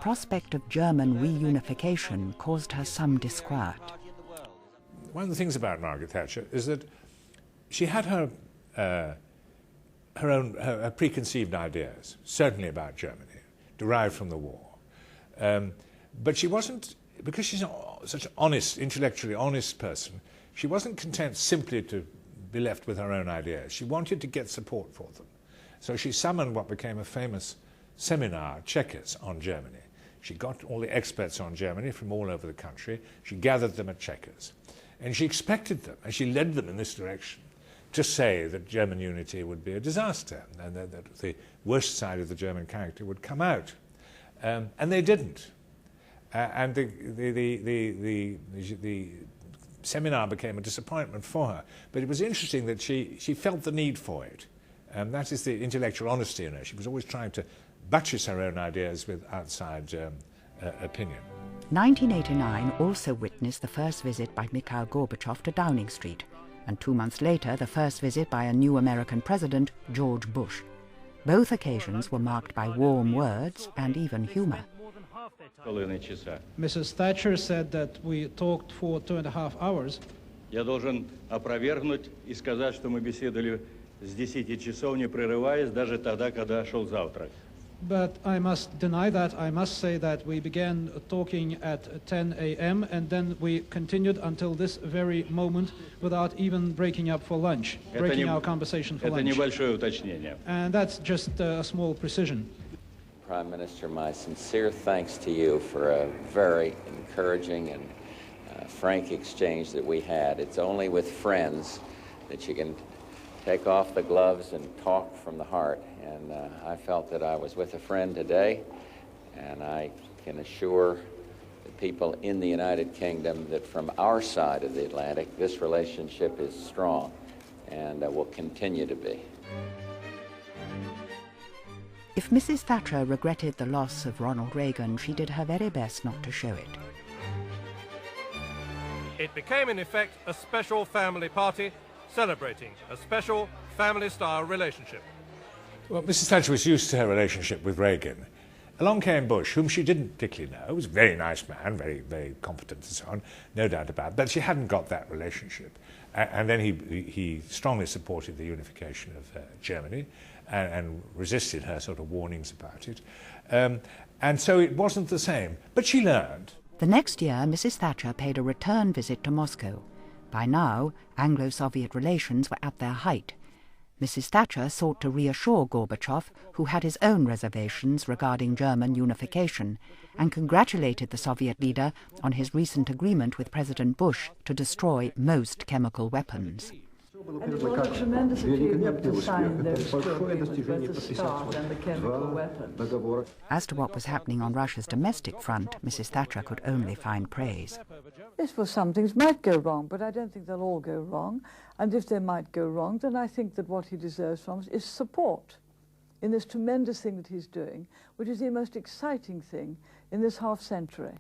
prospect of German reunification caused her some disquiet. One of the things about Margaret Thatcher is that she had her preconceived ideas, certainly about Germany, derived from the war. But she wasn't, because she's such an honest, intellectually honest person, she wasn't content simply to be left with her own ideas. She wanted to get support for them. So she summoned what became a famous seminar, Chequers, on Germany. She got all the experts on Germany from all over the country. She gathered them at Chequers. And she expected them, and she led them in this direction, to say that German unity would be a disaster and that the worst side of the German character would come out. And they didn't. And the seminar became a disappointment for her. But it was interesting that she felt the need for it. That is the intellectual honesty in her. She was always trying to buttress her own ideas with outside opinion. 1989 also witnessed the first visit by Mikhail Gorbachev to Downing Street, and 2 months later the first visit by a new American president, George Bush. Both occasions were marked by warm words and even humour. Mrs. Thatcher said that we talked for 2.5 hours. Я должен опровергнуть и сказать, что мы беседовали с 10 часов, не прерываясь, даже тогда, когда шел завтрак. But I must deny that. I must say that we began talking at 10 a.m. and then we continued until this very moment without even breaking up for lunch, breaking our conversation for lunch. Это небольшое уточнение. And that's just a small precision. Prime Minister, my sincere thanks to you for a very encouraging and frank exchange that we had. It's only with friends that you can take off the gloves and talk from the heart. And I felt that I was with a friend today, and I can assure the people in the United Kingdom that from our side of the Atlantic, this relationship is strong and will continue to be. If Mrs. Thatcher regretted the loss of Ronald Reagan, she did her very best not to show it. It became, in effect, a special family party celebrating a special family-style relationship. Well, Mrs. Thatcher was used to her relationship with Reagan. Along came Bush, whom she didn't particularly know. He was a very nice man, very, very competent and so on, no doubt about it. But she hadn't got that relationship. And then he strongly supported the unification of Germany and resisted her sort of warnings about it. And so it wasn't the same. But she learned. The next year, Mrs. Thatcher paid a return visit to Moscow. By now, Anglo-Soviet relations were at their height. Mrs. Thatcher sought to reassure Gorbachev, who had his own reservations regarding German unification, and congratulated the Soviet leader on his recent agreement with President Bush to destroy most chemical weapons. And it was a tremendous achievement to sign those two agreements, both the START and the chemical weapons. As to what was happening on Russia's domestic front, Mrs. Thatcher could only find praise. Yes, well, some things might go wrong, but I don't think they'll all go wrong. And if they might go wrong, then I think that what he deserves from us is support in this tremendous thing that he's doing, which is the most exciting thing in this half-century.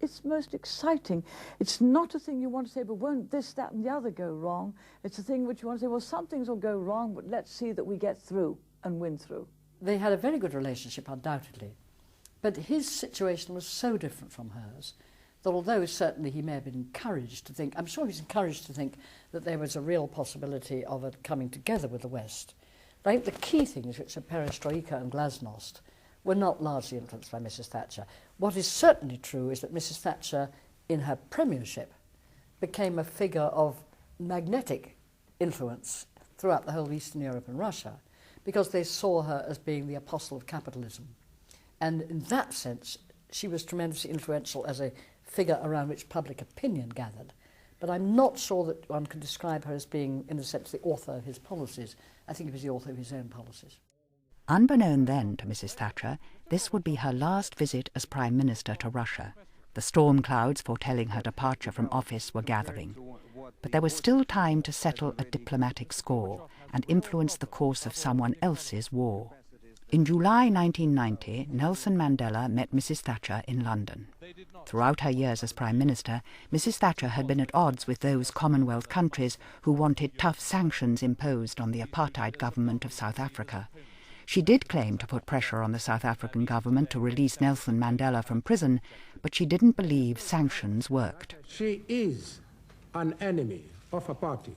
It's most exciting. It's not a thing you want to say, but won't this, that, and the other go wrong? It's a thing which you want to say, well, some things will go wrong, but let's see that we get through and win through. They had a very good relationship, undoubtedly, but his situation was so different from hers that although certainly he may have been encouraged to think, I'm sure he's encouraged to think that there was a real possibility of it coming together with the West. But I think the key things, which are perestroika and glasnost, were not largely influenced by Mrs. Thatcher. What is certainly true is that Mrs. Thatcher, in her premiership, became a figure of magnetic influence throughout the whole Eastern Europe and Russia, because they saw her as being the apostle of capitalism. And in that sense, she was tremendously influential as a figure around which public opinion gathered. But I'm not sure that one can describe her as being, in a sense, the author of his policies. I think he was the author of his own policies. Unbeknown then to Mrs. Thatcher, this would be her last visit as Prime Minister to Russia. The storm clouds foretelling her departure from office were gathering. But there was still time to settle a diplomatic score and influence the course of someone else's war. In July 1990, Nelson Mandela met Mrs. Thatcher in London. Throughout her years as Prime Minister, Mrs. Thatcher had been at odds with those Commonwealth countries who wanted tough sanctions imposed on the apartheid government of South Africa. She did claim to put pressure on the South African government to release Nelson Mandela from prison, but she didn't believe sanctions worked. She is an enemy of apartheid.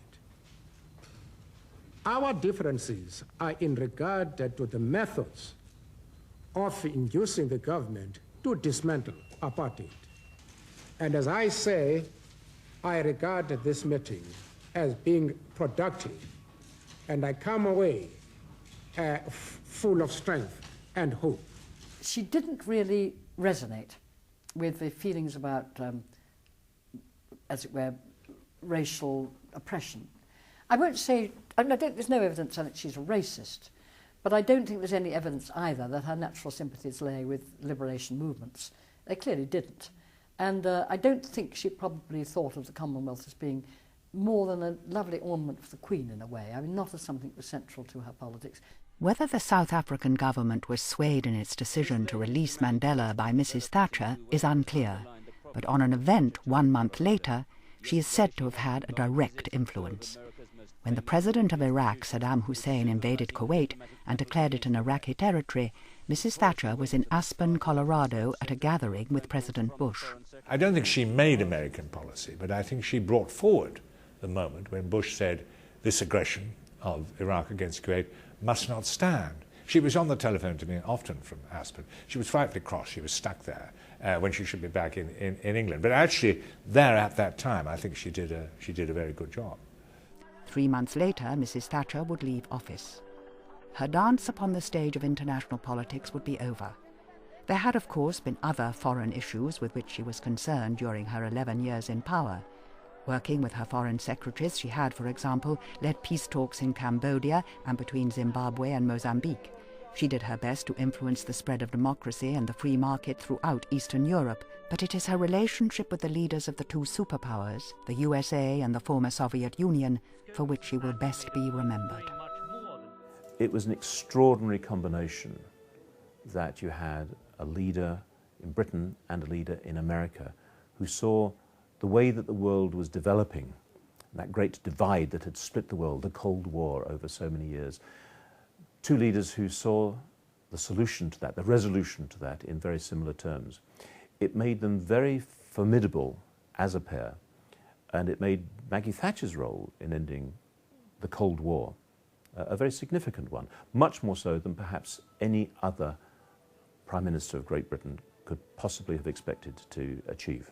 Our differences are in regard to the methods of inducing the government to dismantle apartheid. And as I say, I regard this meeting as being productive, and I come away full of strength and hope. She didn't really resonate with the feelings about, as it were, racial oppression. I won't say, there's no evidence that she's a racist, but I don't think there's any evidence either that her natural sympathies lay with liberation movements. They clearly didn't. And I don't think she probably thought of the Commonwealth as being more than a lovely ornament for the Queen in a way. I mean, not as something that was central to her politics. Whether the South African government was swayed in its decision to release Mandela by Mrs. Thatcher is unclear, but on an event 1 month later, she is said to have had a direct influence. When the president of Iraq, Saddam Hussein, invaded Kuwait and declared it an Iraqi territory, Mrs. Thatcher was in Aspen, Colorado, at a gathering with President Bush. I don't think she made American policy, but I think she brought forward the moment when Bush said this aggression of Iraq against Kuwait must not stand. She was on the telephone to me often from Aspen. She was frightfully cross. She was stuck there when she should be back in England. But actually, there at that time, I think she did a very good job. 3 months later, Mrs. Thatcher would leave office. Her dance upon the stage of international politics would be over. There had, of course, been other foreign issues with which she was concerned during her 11 years in power. Working with her foreign secretaries, she had, for example, led peace talks in Cambodia and between Zimbabwe and Mozambique. She did her best to influence the spread of democracy and the free market throughout Eastern Europe, but it is her relationship with the leaders of the two superpowers, the USA and the former Soviet Union, for which she will best be remembered. It was an extraordinary combination that you had a leader in Britain and a leader in America who saw the way that the world was developing, that great divide that had split the world, the Cold War over so many years. Two leaders who saw the solution to that, the resolution to that in very similar terms. It made them very formidable as a pair, and it made Maggie Thatcher's role in ending the Cold War a very significant one, much more so than perhaps any other Prime Minister of Great Britain could possibly have expected to achieve.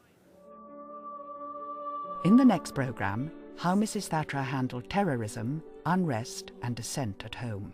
In the next programme, how Mrs. Thatcher handled terrorism, unrest and dissent at home.